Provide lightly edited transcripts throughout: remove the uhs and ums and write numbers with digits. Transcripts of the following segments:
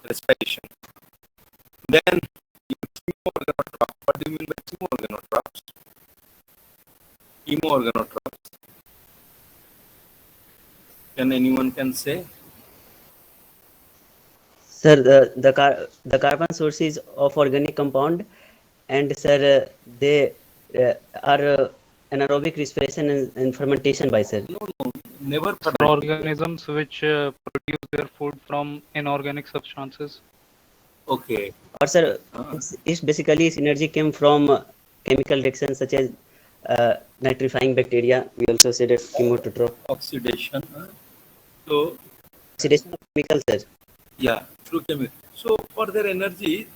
respiration. Then chemoorganotrophs. What do you mean by chemoorganotrophs? Chemoorganotrophs. Can anyone can say? Sir, the carbon sources of organic compound, and sir, they are anaerobic respiration and fermentation by sir. No, never For fermented. organisms which produce their food from inorganic substances. Okay. Or sir, it's basically synergy came from chemical reactions such as nitrifying bacteria. We also said that chemototroph. Oxidation. So Oxidation of chemicals, sir. yeah, through chemical. So for their energy,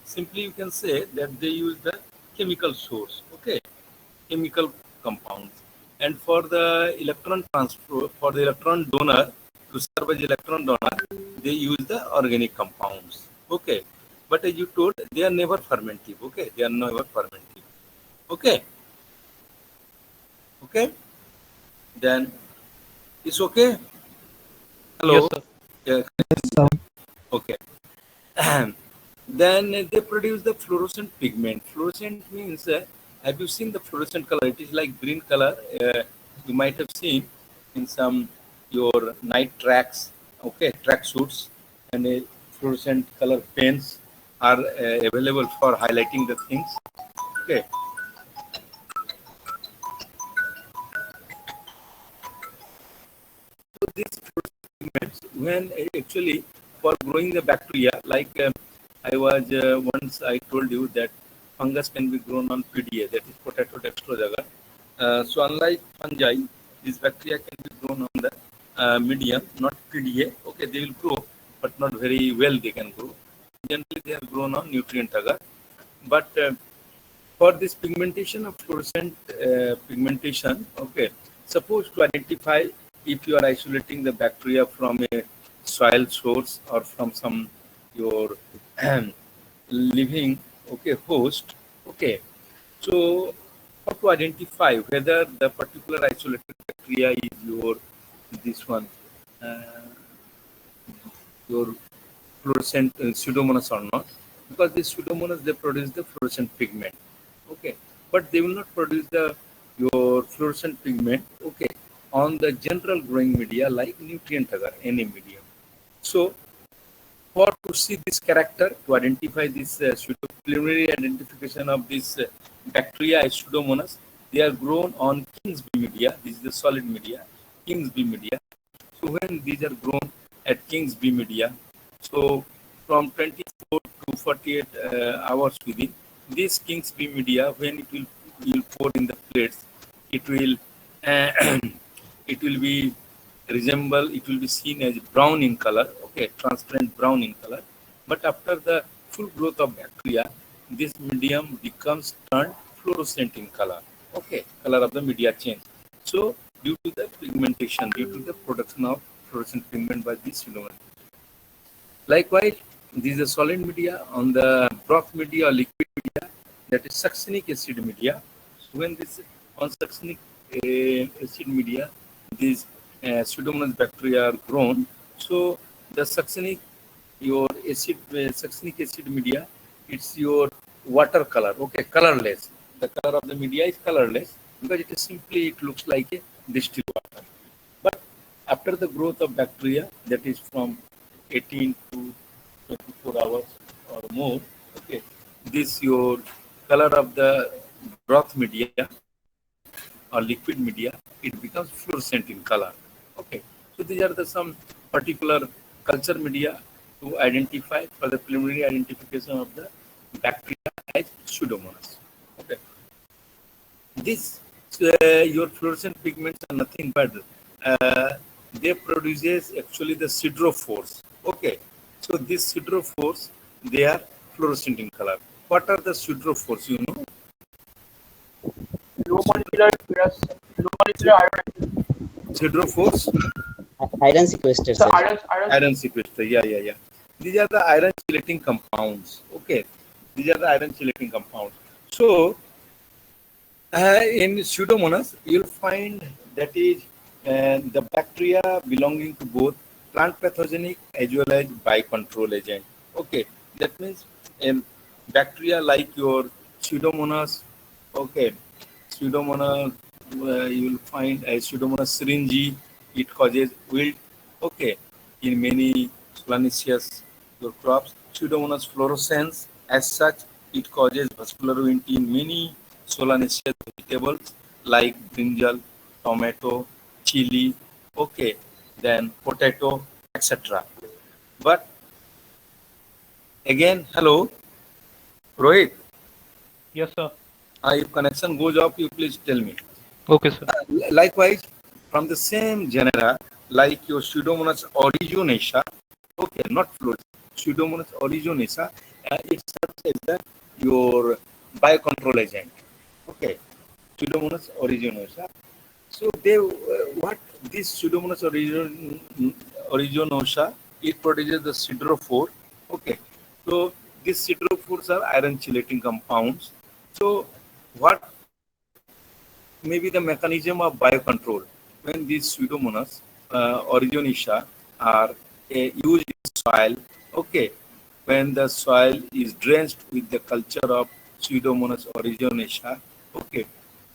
simply you can say that they use the chemical source. Okay, chemical compounds. And for the electron transfer, for the electron donor to serve as electron donor, they use the organic compounds. Okay, but as you told, they are never fermentive. Okay, they are never fermentive. Okay, okay. Then it's okay. Yes, Hello. sir. Yeah. Okay. Then they produce the fluorescent pigment. Fluorescent means, have you seen the fluorescent color? It is like green color. You might have seen in some your night tracks, okay, track suits, and fluorescent color pens are available for highlighting the things. Okay. So these fluorescent pigments, when actually for growing the bacteria, like I was once I told you that fungus can be grown on PDA, that is potato dextrosagar. So unlike fungi, these bacteria can be grown on the medium, not PDA. Okay, they will grow, but not very well. They can grow. Generally, they are grown on nutrient agar. But for this pigmentation of fluorescent pigmentation, okay, suppose to identify if you are isolating the bacteria from a soil source or from some your living, okay, host, okay. So how to identify whether the particular isolated bacteria is your this one uh, your fluorescent pseudomonas or not, because the pseudomonas they produce the fluorescent pigment, okay, but they will not produce the your fluorescent pigment, okay, on the general growing media like nutrient agar any medium. So for to see this character, to identify this preliminary identification of this bacteria as pseudomonas, they are grown on King's bee media. This is the solid media, King's bee media. So when these are grown at King's bee media, so from 24 to 48 hours within, this King's bee media, when it will pour in the plates, it will it will be resemble, it will be seen as brown in color, okay, transparent brown in color. But after the full growth of bacteria, this medium becomes turned fluorescent in color, okay, color of the media change. So due to the pigmentation, due to the production of fluorescent pigment by this pseudomonas. Likewise, this is a solid media. On the broth media or liquid media, that is succinic acid media. So when this on succinic acid media, these pseudomonas bacteria are grown. So the succinic your acid succinic acid media, it's your water color, okay, colorless. The color of the media is colorless because it is simply, it looks like a distilled water. But after the growth of bacteria, that is from 18 to 24 hours or more, okay, this your color of the broth media or liquid media, it becomes fluorescent in color. Okay, so these are the some particular culture media to identify for the preliminary identification of the bacteria as pseudomonas. Okay, this your fluorescent pigments are nothing but they produces actually the siderophores. Okay, so these siderophores, they are fluorescent in color. What are the siderophores? You know, Low molecular plus low molecular iron. siderophores, Iron sequester, So sir. iron sequester. Yeah. These are the iron chelating compounds. Okay, these are the iron chelating compounds. So in Pseudomonas, you'll find that is the bacteria belonging to both plant pathogenic as well as biocontrol agent. Okay, that means bacteria like your Pseudomonas, okay, Pseudomonas, you will find a Pseudomonas syringae, it causes wilt, okay, in many solanaceous your crops. Pseudomonas fluorescens, as such, it causes vascular wilt in many solanaceous vegetables like brinjal, tomato, chili, okay, then potato, etc. But again, hello, Rohit, Yes, sir. if connection goes off, you please tell me. Okay, sir. Likewise, from the same genera, like your Pseudomonas aeruginosa, okay, not float, Pseudomonas aeruginosa, it serves as your biocontrol agent. Okay, Pseudomonas aeruginosa. So they, what this Pseudomonas aeruginosa, it produces the siderophore. Okay, so these siderophores are iron chelating compounds. So what maybe the mechanism of biocontrol when these Pseudomonas aeruginosa are used in soil? Okay, when the soil is drenched with the culture of Pseudomonas aeruginosa, okay,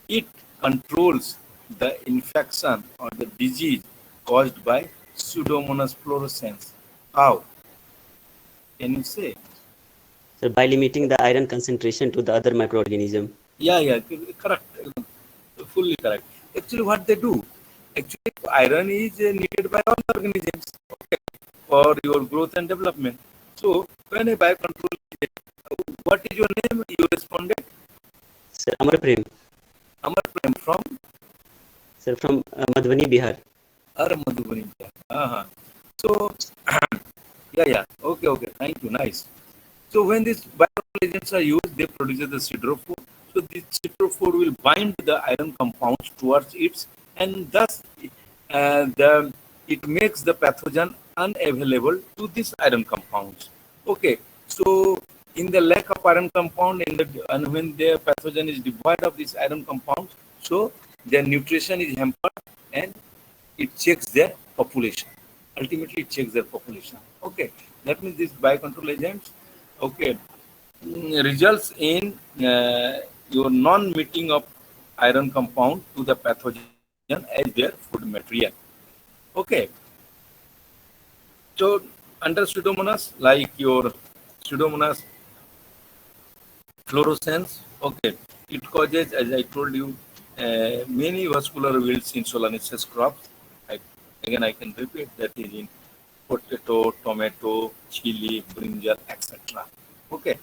it controls the infection or the disease caused by Pseudomonas fluorescens. How? Can you say? So by limiting the iron concentration to the other microorganism. Yeah, yeah, correct. Fully correct. Actually, what they do, actually, iron is needed by all organisms, okay, for your growth and development. So, when a biocontrol, what is your name? You responded, Sir Amar Prem, Amar Prem from sir from Madhubani, Bihar. Madhubani. Uh-huh. So, yeah, yeah. Okay, okay. Thank you. Nice. So when these biocontrol agents are used, they produce the siderophore. So this siderophore will bind the iron compounds towards it, and thus it makes the pathogen unavailable to these iron compounds. Okay. So in the lack of iron compound, and when the pathogen is devoid of these iron compounds, so their nutrition is hampered, and it checks their population. Ultimately, it checks their population. Okay, that means these biocontrol agents, okay, results in your non-meeting of iron compound to the pathogen as their food material. Okay, so under Pseudomonas, like your Pseudomonas fluorescens, okay, it causes, as I told you, many vascular wilts in solanaceous crops. I, again, I can repeat that is in potato, tomato, chili, brinjal, etc. Okay.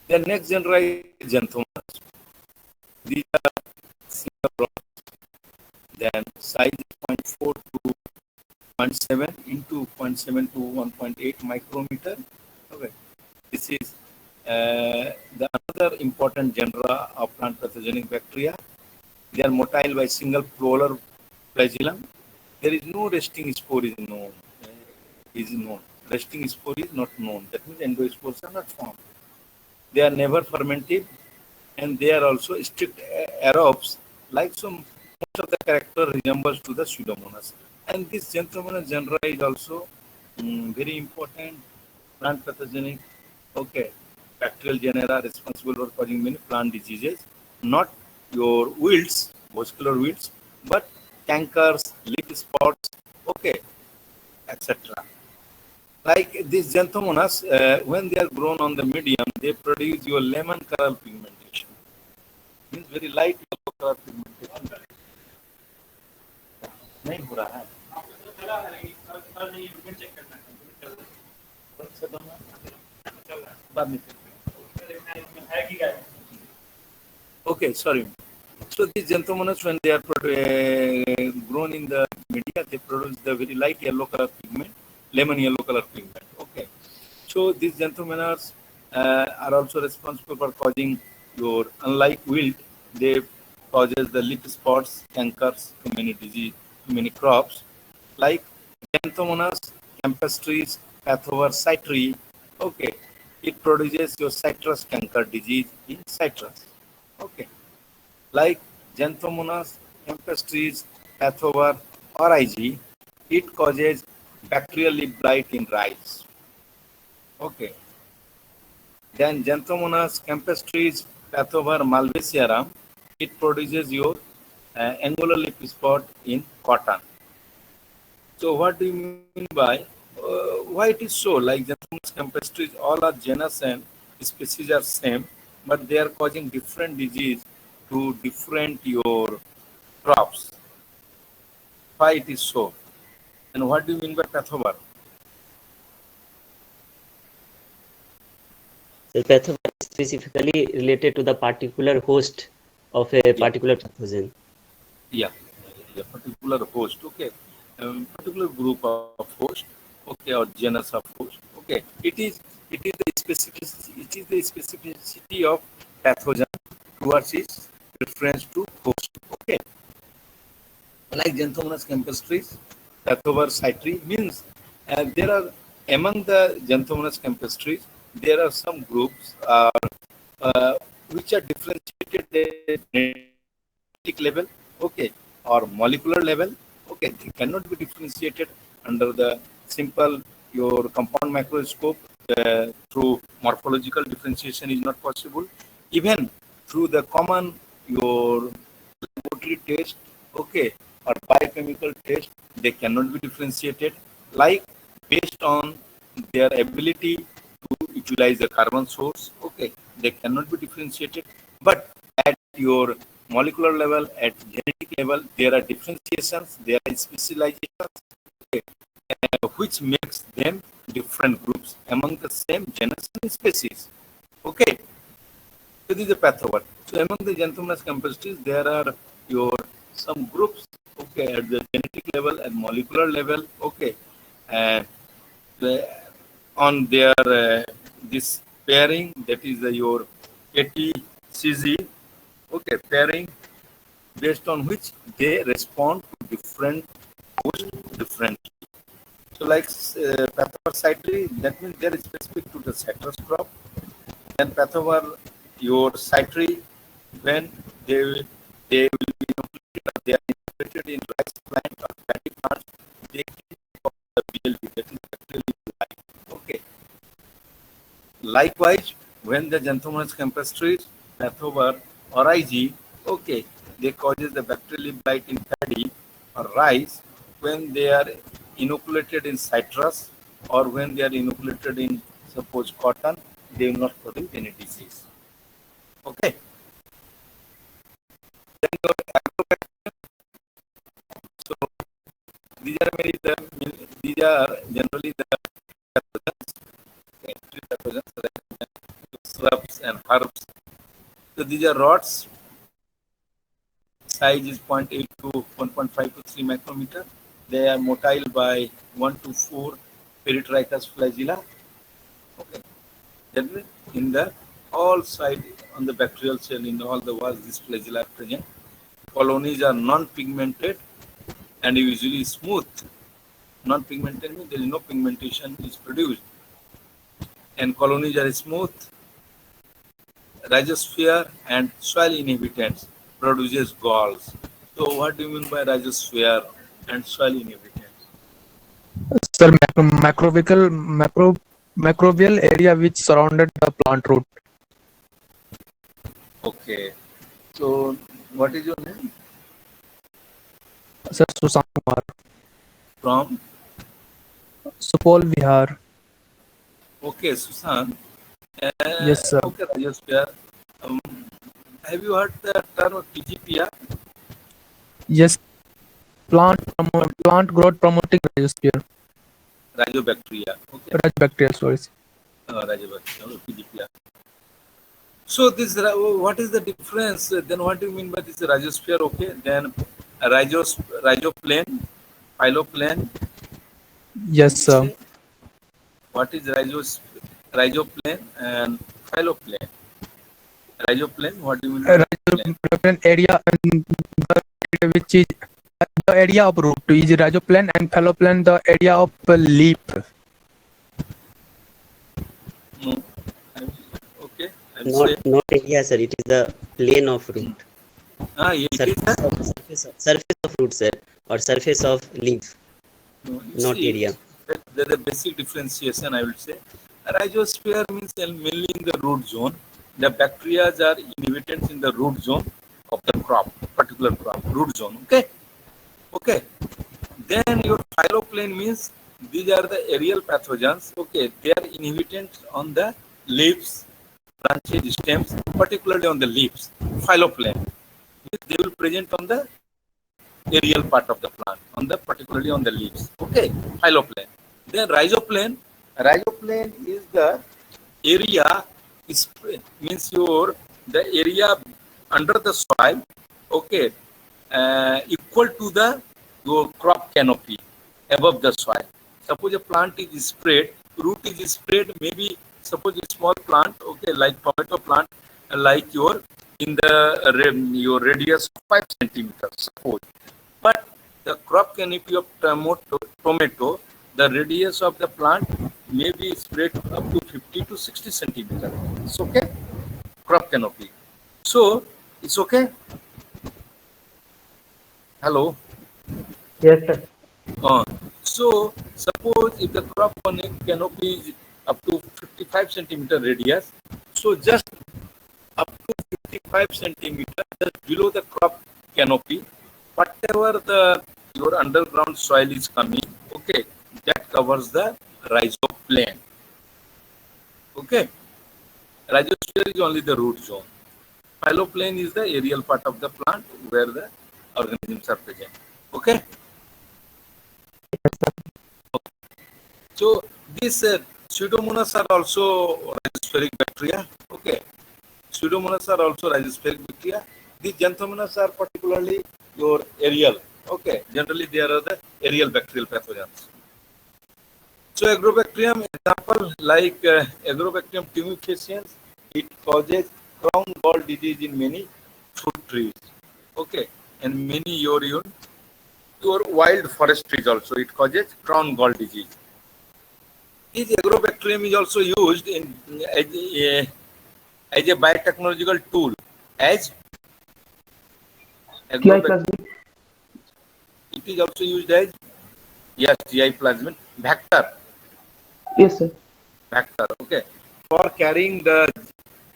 The next genre is Xanthomas. These are single rods. Then size is zero point 0.4 to zero point 0.7 into 0.7 to 1.8 micrometer. Okay. This is the another important genre of plant pathogenic bacteria. They are motile by single polar flagellum. There is no resting spore is known. Resting spore is not known. That means endospores are not formed. They are never fermented, and they are also strict aerobes. Like some, most of the character resembles to the Pseudomonas. And this Xanthomonas genre is also very important plant pathogenic. Okay, bacterial genera responsible for causing many plant diseases, not your wilts, vascular wilts, but cankers, leaf spots, okay, etc. Like these Xanthomonas, when they are grown on the medium, they produce your lemon color pigmentation. Means very light yellow color pigmentation. नहीं हो रहा है बाद में Okay, sorry. So these Xanthomonas, when they are grown in the media, they produce the very light yellow color pigment, lemon yellow color pigment. Okay. So these Xanthomonas are also responsible for causing your, unlike wilt, they causes the leaf spots, cankers to many disease, to many crops. Like Xanthomonas campestris, pathover citri, okay, it produces your citrus canker disease in citrus. Okay, like Xanthomonas campestris, pathover or IG, it causes bacterial leaf blight in rice. Okay. Then Xanthomonas campestris pathover malvacearum, it produces your angular leaf spot in cotton. So what do you mean by why it is so? Like Xanthomonas campestris, all are genus and species are same, but they are causing different disease to different your crops. Why it is so? And what do you mean by pathover? The pathogen is specifically related to the particular host of a Yeah. particular pathogen. Yeah, a particular host, okay, particular group of host, okay, or genus of host, okay. It is the specificity of pathogen towards its reference to host, okay. Like Xanthomonas campestris, Pathover citri means there are among the Xanthomonas campestris there are some groups which are differentiated at genetic level, okay, or molecular level, okay. They cannot be differentiated under the simple your compound microscope. Through morphological differentiation is not possible. Even through the common your laboratory test, okay, or biochemical test, they cannot be differentiated. Like based on their ability to utilize the carbon source, okay, they cannot be differentiated. But at your molecular level, at genetic level, there are differentiations, there are specializations, okay, which makes them different groups among the same genus and species. Okay. So this is a pathover. So among the Xanthomonas campestris, there are your some groups, okay, at the genetic level and molecular level, okay, and on their this pairing, that is your ATCG, okay, pairing based on which they respond to different host differently. So like pathover citri, that means they are specific to the citrus crop. Then pathover your citri, when they will be inoculated, or they are inoculated in rice plant or paddy plants, they cause the BLB, that is bacterial blight. Okay. Likewise, when the Xanthomonas campestris, pathover or IG, okay, they causes the bacterial blight in paddy or rice. When they are inoculated in citrus or when they are inoculated in suppose cotton, they will not produce any disease. Okay. Then your so these are very these are generally the pathogens, okay, pathogens like shrubs and herbs. So these are rods. Size is 0.8 to 1.5 to 3 micrometer. They are motile by 1 to 4 peritrichous flagella. Okay. That means in the all side on the bacterial cell in all the walls, these flagella are present. Colonies are non-pigmented and usually smooth. Non-pigmented means there is no pigmentation is produced. And colonies are smooth. Rhizosphere and soil inhabitants produces galls. So what do you mean by rhizosphere and soil inhabitants? Sir, macrobial area which surrounded the plant root. Okay. So what is your name? Sir, Susan Kumar. From? Supol Vihar. Okay, Susan. Yes, sir. Okay, rhizosphere. Have you heard the term of PGPR? Yes, plant growth promoting rhizosphere. Rhizobacteria. Okay. Bacterial stories. Rhizobacteria, PGPR. So this, what is the difference? Then what do you mean by this rhizosphere? Okay, then rhizoplane, phyloplane. Yes, sir. What is rhizoplane and phyloplane? Rhizoplane, what do you mean by Rhizoplane area and the area which is the area of root is rhizoplane and phyloplane the area of leaf. No. Okay, I'll say. Not area, sir. It is the plane of root. It is Surface of root, sir, or surface of leaf, no, not see, area. There's a basic differentiation, I will say. Rhizosphere means mainly in the root zone. The bacteria are inhabitants in the root zone of the crop, particular crop, root zone. Okay. Okay. Then your phyloplane means these are the aerial pathogens. Okay, they are inhabitants on the leaves, branches, stems, particularly on the leaves. Phyloplane. They will present on the aerial part of the plant, on the particularly on the leaves. Okay, phyloplane. Then rhizoplane. Rhizoplane is the area is means your the area under the soil. Okay, equal to the your crop canopy above the soil. Suppose a plant is spread, root is spread, maybe suppose a small plant, okay, like tomato plant, like your in the your radius of 5 centimeters, suppose. But the crop canopy of tomato, the radius of the plant may be spread up to 50 to 60 centimeters. It's okay, crop canopy. So it's okay. Hello. Yes, sir. Uh, so suppose if the crop canopy is up to 55 centimeter radius, so just up to 55 centimeter just below the crop canopy, whatever the your underground soil is coming, okay, that covers the rhizoplane. Okay, rhizosphere is only the root zone. Phyloplane is the aerial part of the plant where the organisms are present. Okay. So these Pseudomonas are also rhizospheric bacteria. Okay, Pseudomonas are also rhizospheric bacteria. These Xanthomonas are particularly your aerial. Okay, generally they are the aerial bacterial pathogens. So Agrobacterium example like Agrobacterium tumefaciens, it causes crown gall disease in many fruit trees. Okay, and many your wild forest trees also it causes crown gall disease. This agrobacterium is also used in as a biotechnological tool as TI agrobacterium. plasmid. It is also used as yes GI plasmid vector Yes, sir. okay, for carrying the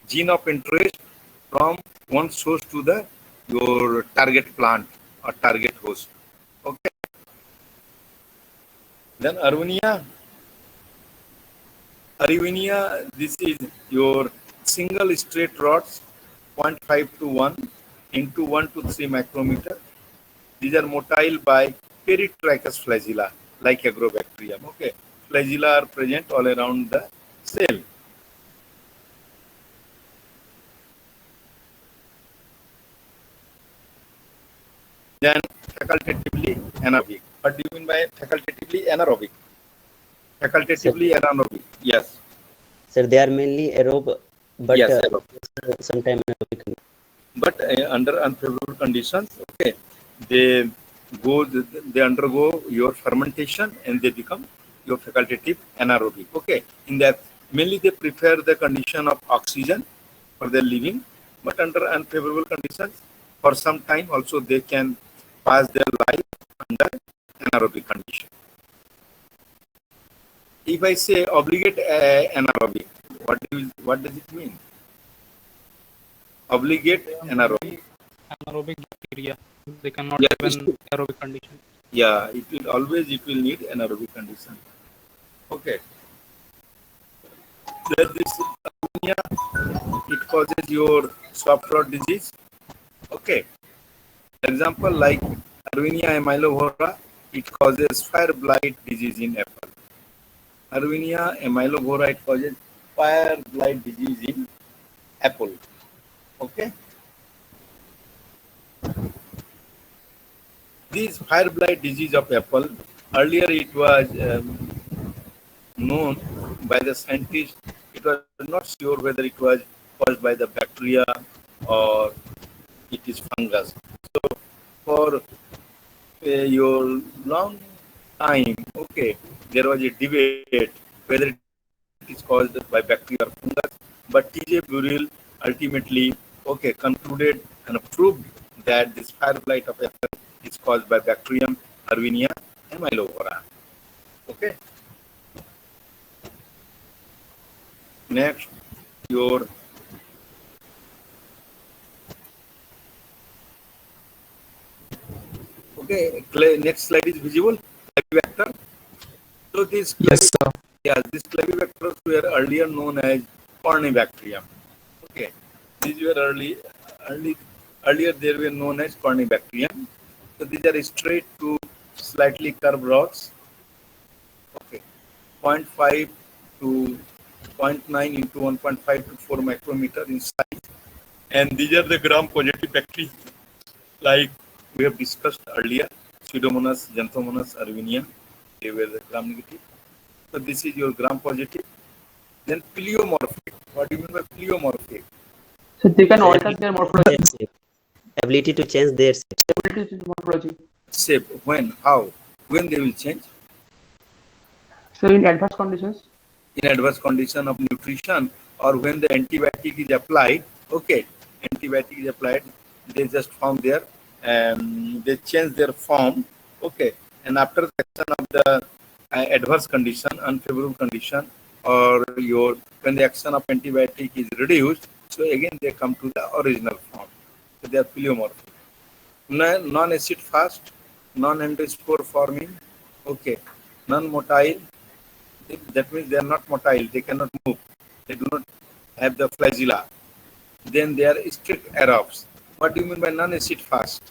gene of interest from one source to the your target plant or target host. Okay. Then Arvinia, this is your single straight rods, 0.5 to 1 into 1 to 3 micrometer. These are motile by peritrichous flagella, like agrobacterium. Okay, flagella are present all around the cell. Then facultatively anaerobic. What do you mean by facultatively anaerobic? Sir, Facultatively anaerobic. Yes. sir, they are mainly aerobe, but Yes. Aerobic. sometimes anaerobic. But under unfavorable conditions, okay, they they undergo your fermentation and they become your facultative anaerobic. Okay, in that mainly they prefer the condition of oxygen for their living, but under unfavorable conditions, for some time also they can pass their life under anaerobic condition. If I say obligate anaerobic, what does it mean? Obligate anaerobic. Anaerobic bacteria. They cannot Yes, live in aerobic condition. yeah, it will need anaerobic condition. Okay. There's this ammonia, it causes your soft rot disease. Okay. Example like Arvinia amylovora, it causes fire blight disease in apple. Arvinia amylovora, it causes fire blight disease in apple. Okay. This fire blight disease of apple, earlier it was known by the scientists, it was not sure whether it was caused by the bacteria or it is fungus. So for your long time, okay, there was a debate whether it is caused by bacteria or fungus, but T.J. Burrell ultimately, okay, concluded and proved that this fire blight of apple is caused by bacterium Arvinia amylovora. Okay. Next, your next slide is visible. Clavivector. So these Yes, sir. these clavivectors were earlier known as Corynebacterium. Okay, these were earlier they were known as Corynebacterium. So these are straight to slightly curved rods. Okay, zero point 0.5 to 0.9 into 1.5 to 4 micrometer in size, and these are the gram-positive bacteria, like we have discussed earlier. Pseudomonas, Xanthomonas, Arvinium, they were the gram-negative. So this is your gram-positive. Then pleomorphic. What do you mean by pleomorphic? So they can The alter their morphology. ability to change their shape. Ability to morphology. Shape. When? How? When they will change? So in adverse conditions. In adverse condition of nutrition, or when the antibiotic is applied. Okay, antibiotic is applied, they just form their, they change their form. Okay, and after the action of the adverse condition, unfavorable condition, or your when the action of antibiotic is reduced, so again they come to the original form. So they are pleomorphic. Non-acid fast, non-endospore forming. Okay, non-motile. That means they are not motile, they cannot move, they do not have the flagella. Then they are strict aerobes. What do you mean by non-acid fast?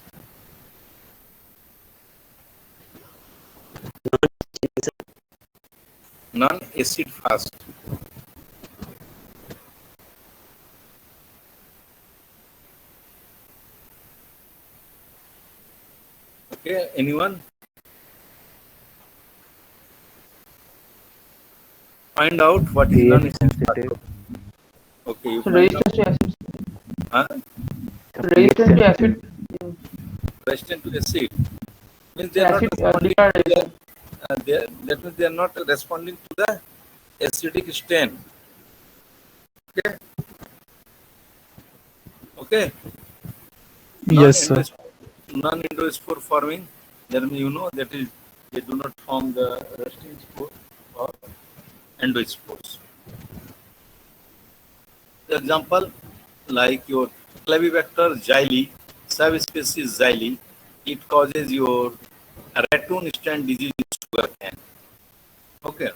Non-acid fast. Okay, anyone? Find out what is pH non-acid fast. sensitive. Okay, you So find out. resistance to acid. Huh? The So pH resistance to acid. sensitive. Resistant to acid. Means they So are not acid. responding They are to the, resistant. that means they are not responding to the acidic stain. Okay. Okay. Yes, sir. Non-endospore forming, then you know that is they do not form the resting spore or endospores. For example, like your Clavivector xylem, subspecies xylem, it causes your ratoon stand disease in sugarcane. Okay.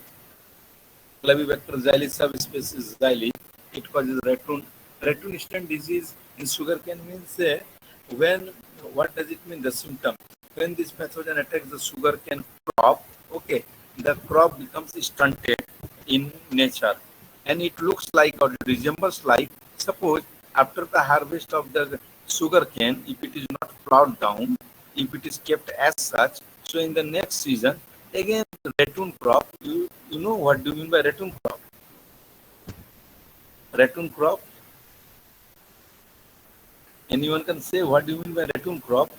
Clavivector xylem subspecies xylem, it causes ratoon stand disease in sugarcane. Means when, what does it mean, the symptom? When this pathogen attacks the sugarcane crop, okay, the crop becomes stunted in nature, and it looks like or resembles like, suppose after the harvest of the sugarcane, if it is not plowed down, if it is kept as such, so in the next season again ratoon crop, you know what do you mean by ratoon crop? Ratoon crop, anyone can say what do you mean by ratoon crop?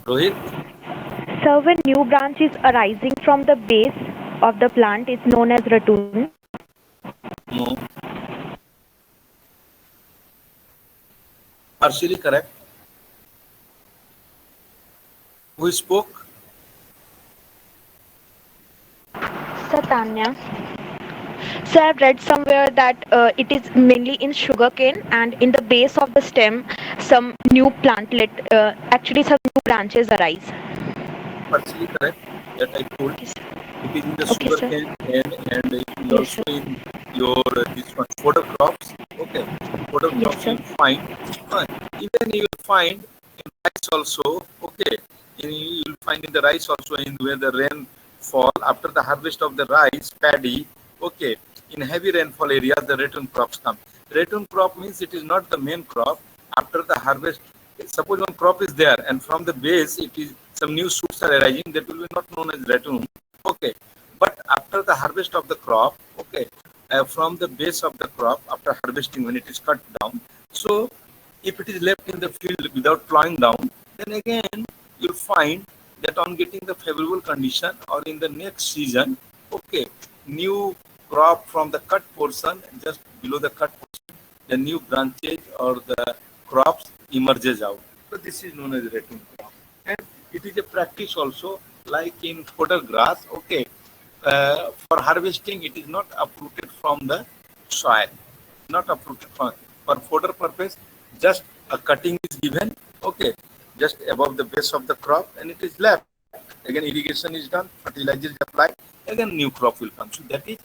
Rohit? So when new branch is arising from the base of the plant is known as ratoon. No. Partially correct. Who spoke? Satanya. So I've read somewhere that it is mainly in sugarcane and in the base of the stem some new plantlet, actually some new branches arise. Partially correct, that I told. Okay, sir. It is in the Okay, sir. sugarcane, and it is Yes, also sir. in your this one fodder crops. Okay, fodder Yes, crops you sir. will find. Even you will find in rice also. Okay, you will find in the rice also, in where the rain fall after the harvest of the rice paddy. Okay, in heavy rainfall areas the ratoon crops come. Ratoon crop means it is not the main crop. After the harvest, suppose one crop is there and from the base it is some new shoots are arising, that will be not known as ratoon. Okay, but after the harvest of the crop, okay, from the base of the crop after harvesting when it is cut down, so if it is left in the field without plowing down, then again you'll find that on getting the favorable condition or in the next season, okay, new crop from the cut portion, just below the cut portion, the new branches or the crops emerges out. So this is known as ratoon crop. And it is a practice also, like in fodder grass, okay. for harvesting, it is not uprooted from the soil, not uprooted from, for fodder purpose. Just a cutting is given, okay, just above the base of the crop, and it is left. Again, irrigation is done, fertilizer is applied, again new crop will come. So that is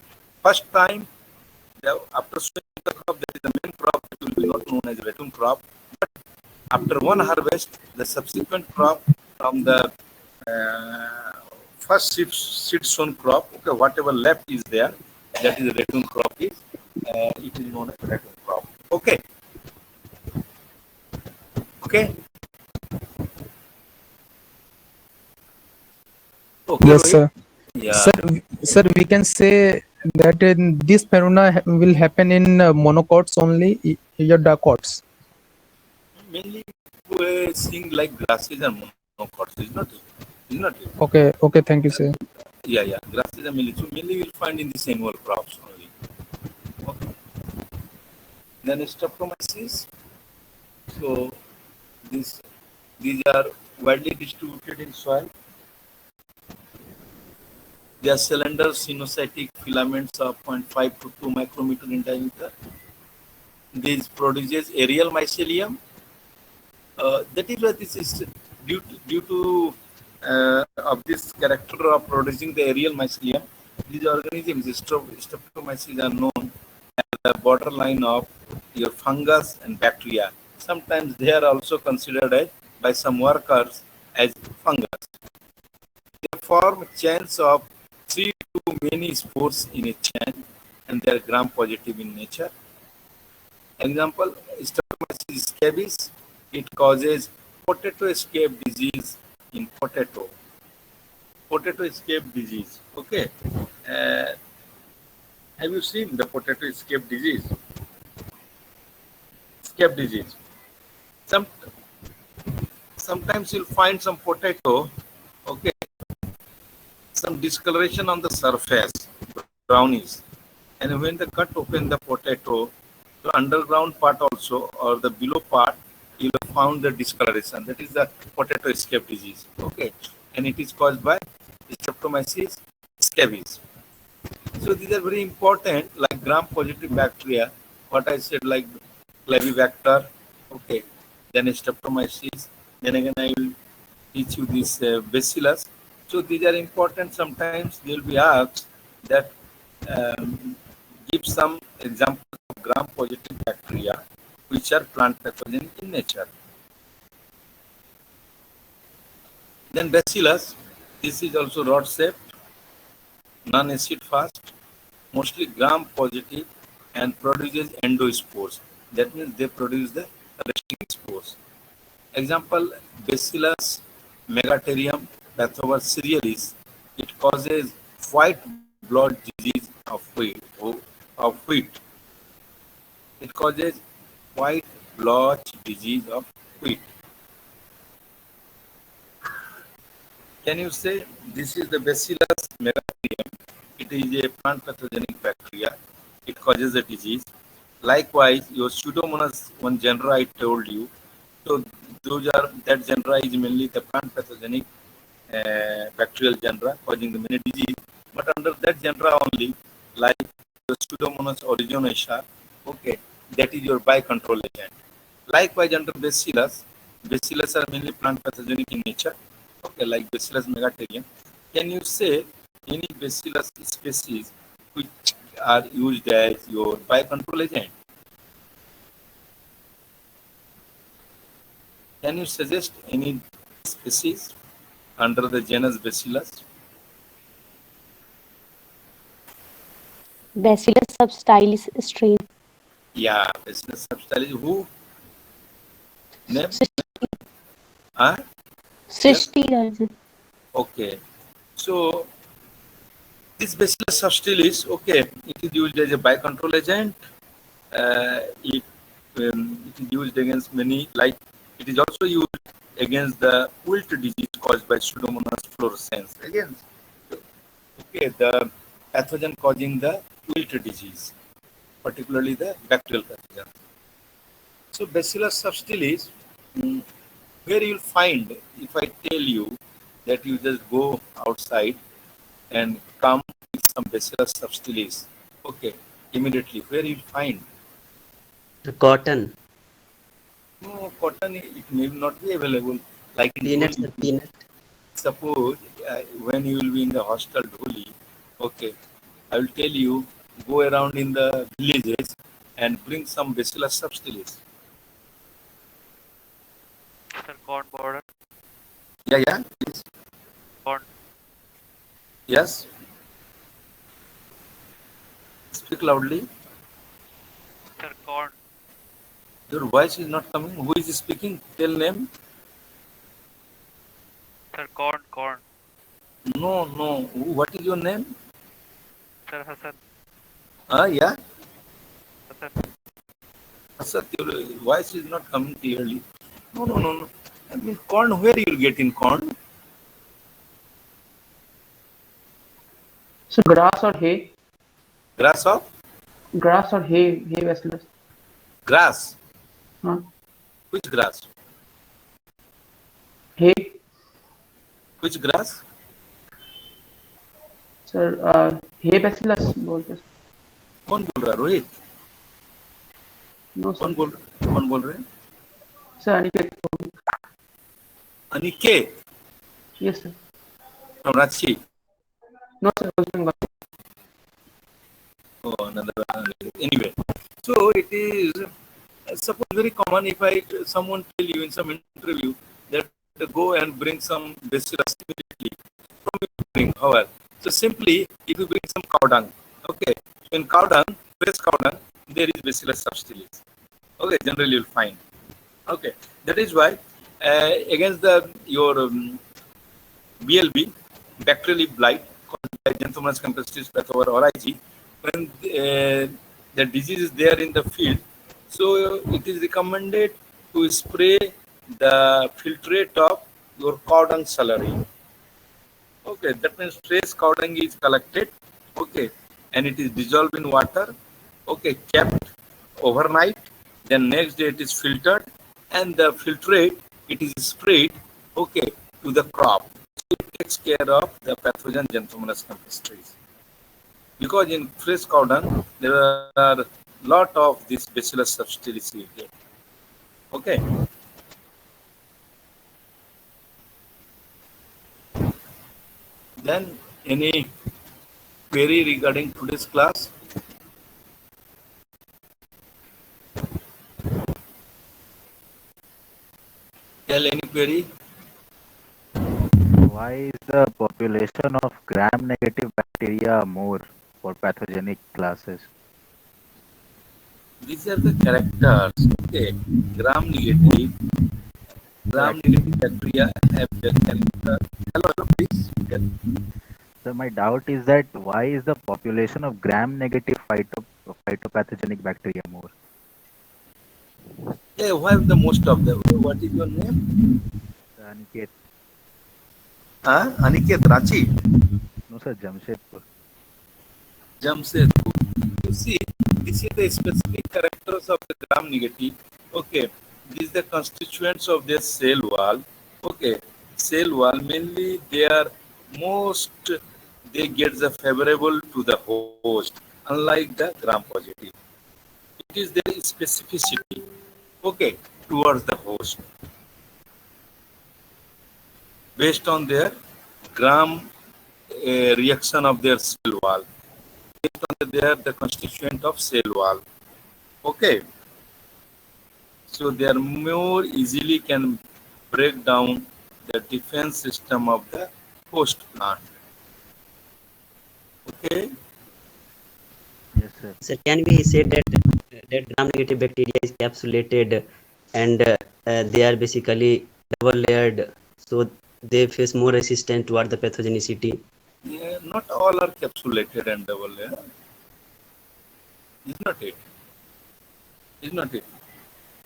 first time after sowing the crop, that is the main crop. It will be not known as ratoon crop. But after one harvest, the subsequent crop from the first seed sown crop, okay, whatever left is there, that is the ratoon crop is, it is known as ratoon crop. Okay. Okay. Okay, Yes, Rohit? sir. Yeah. Sir, we can say that this phenomena will happen in monocots only, your dicots. Mainly we seeing like grasses and monocots, is not it? Is not it? Okay, okay, thank you, sir. Yeah, yeah. Grasses are mainly. So mainly you'll find in this annual crops only. Okay. Then streptomyces. So these are widely distributed in soil. They are cylinder sinusotic filaments of 0.5 to 2 micrometer in diameter. This produces aerial mycelium. That is why this is due to of this character of producing the aerial mycelium. These organisms, streptomyces, are known as the borderline of your fungus and bacteria. Sometimes they are also considered as, by some workers, as fungus. They form chains of 3 to many spores in a chain, and they are gram-positive in nature. Example, Streptomyces scabies. It causes potato escape disease in potato. Potato escape disease. Okay. Uh, have you seen the potato escape disease? Escape disease. Some sometimes you'll find some potato. Okay. Some discoloration on the surface, brownish, and when they cut open the potato, the underground part also or the below part, you will found the discoloration. That is the potato escape disease. Okay, and it is caused by Streptomyces scabies. So these are very important, like gram-positive bacteria. What I said, like Clavibacter. Okay, then Streptomyces. Then again, I will teach you this Bacillus. So these are important. Sometimes they will be asked that give some examples of gram-positive bacteria which are plant pathogenic in nature. Then Bacillus, this is also rod-shaped, non-acid fast, mostly gram-positive, and produces endospores. That means they produce the resting spores. Example, Bacillus megatherium pathover cerealis. It causes white blotch disease of wheat. Of wheat. It causes white blotch disease of wheat. Can you say this is the Bacillus megatherium? It is a plant pathogenic bacteria. It causes a disease. Likewise, your Pseudomonas, one genera I told you. So those are, that genera is mainly the plant pathogenic bacterial genera causing the many disease. But under that genera only, like the Pseudomonas aeruginosa, okay, that is your biocontrol agent. Likewise, under Bacillus, Bacillus are mainly plant pathogenic in nature, okay, like Bacillus megatherium. Can you say any Bacillus species which are used as your biocontrol agent? Can you suggest any species under the genus Bacillus? Bacillus subtilis strain. Yeah, Bacillus subtilis. Who? Name? Huh? Srishti. Okay. So this Bacillus subtilis, okay, it is used as a biocontrol agent. It is used against many, like it is also used against the wilt disease caused by Pseudomonas fluorescens. Against, okay, the pathogen causing the wilt disease, particularly the bacterial pathogen. So Bacillus subtilis, where you'll find, if I tell you that you just go outside and come some bacillus subtilis. Okay, immediately where you find? The cotton, No, cotton it may not be available. Like in peanuts, Dholi, the peanut. suppose when you will be in the hostel Dholi, okay, I will tell you go around in the villages and bring some bacillus subtilis. Sir, corn border. Yeah, yeah, please. Corn. Yes, speak loudly. Sir, corn. Your voice is not coming. Who is speaking? Tell name. Sir, corn. Corn. No, no. What is your name? Sir, Hassan. Yeah. Hassan. Asat, your voice is not coming clearly. No, no, no, no. I mean, corn, where you will get in corn? So grass or hay? Grass of? Grass or hay bacillus. Grass. Huh? Which grass? Hay. Which grass? Sir, hay bacillus बोलते हैं. कौन बोल रहा है Rohit? No, sir. कौन बोल रहे हैं? Sir, Aniket. Aniket Yes, sir. from Ranchi. No, sir. West Bengal. Oh, another. Anyway, so it is suppose very common if someone tell you in some interview that go and bring some bacillus immediately. From where you bring, however, so simply if you bring some cow dung, okay, so in cow dung, fresh cow dung, there is bacillus subtilis. Okay, generally you'll find. Okay, that is why against your BLB, bacterial blight caused by Xanthomonas campestris pathover or IG, when the disease is there in the field, so it is recommended to spray the filtrate of your cow dung slurry. Okay, that means fresh cow dung is collected, okay, and it is dissolved in water, okay, kept overnight, then next day it is filtered, and the filtrate, it is sprayed, okay, to the crop. So it takes care of the pathogen Xanthomonas campestris. Because in fresh cow dung, there are lot of this bacillus subtilis you get. Okay. Then any query regarding today's class? Tell any query? Why is the population of gram-negative bacteria more for pathogenic classes? These are the characters. Okay. Gram-negative bacteria have the character. Hello, please. Yes. So my doubt is that why is the population of gram-negative phytopathogenic bacteria more? Yeah, who have the most of them? What is your name? Aniket. Aniket Ranchi. No sir, Jamshedpur. Jamshedpur. You see, this is the specific characters of the gram-negative. Okay, this is the constituents of their cell wall. Okay, cell wall mainly they get the favorable to the host, unlike the gram-positive. It is their specificity, okay, towards the host, based on their gram reaction of their cell wall, based on the constituent of cell wall. Okay, so they are more easily can break down the defense system of the host plant. Okay. Yes sir. So can we say that gram-negative bacteria is capsulated and they are basically double-layered, so they face more resistance toward the pathogenicity? Yeah, not all are capsulated and double layer. Is not it? Is not it?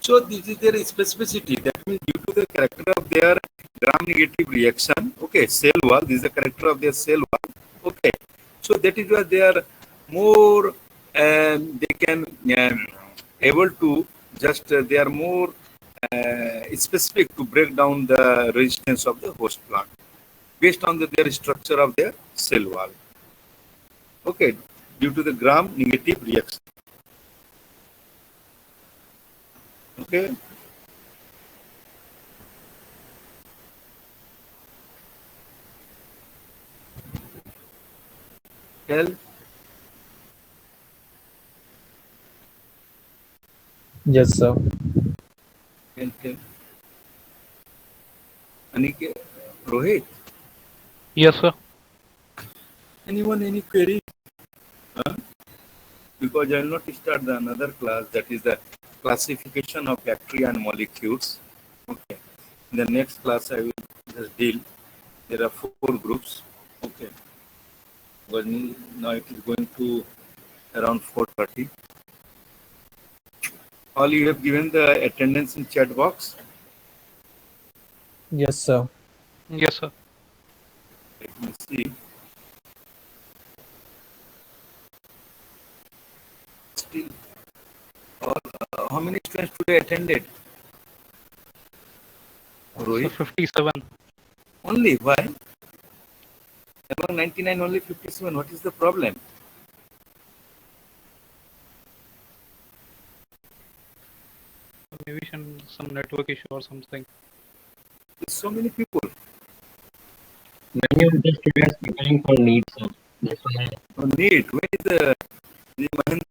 So this is their specificity. That means due to the character of their gram-negative reaction, okay, cell wall. This is the character of their cell wall. Okay, so that is why they are more. They can able to just they are more specific to break down the resistance of the host plant based on their structure of their cell wall. Okay, due to the gram negative reaction. Okay. Tell. Yes, sir. Tell. Aniket, Rohit, Yes, sir. anyone any query? Huh? Because I will not start the another class, that is the classification of bacteria and molecules. Okay. In the next class I will just deal. There are 4 groups. Okay. Because now it is going to around 4:30. All you have given the attendance in chat box. Yes, sir. Yes, sir. Let me see. Still, how many students today attended? So Rohit? 57. Only. Why? Among 99, only 57. What is the problem? Maybe some network issue or something. There's so many people. Many of the students preparing for NEET, sir. That's why. No need. When is the Mahendra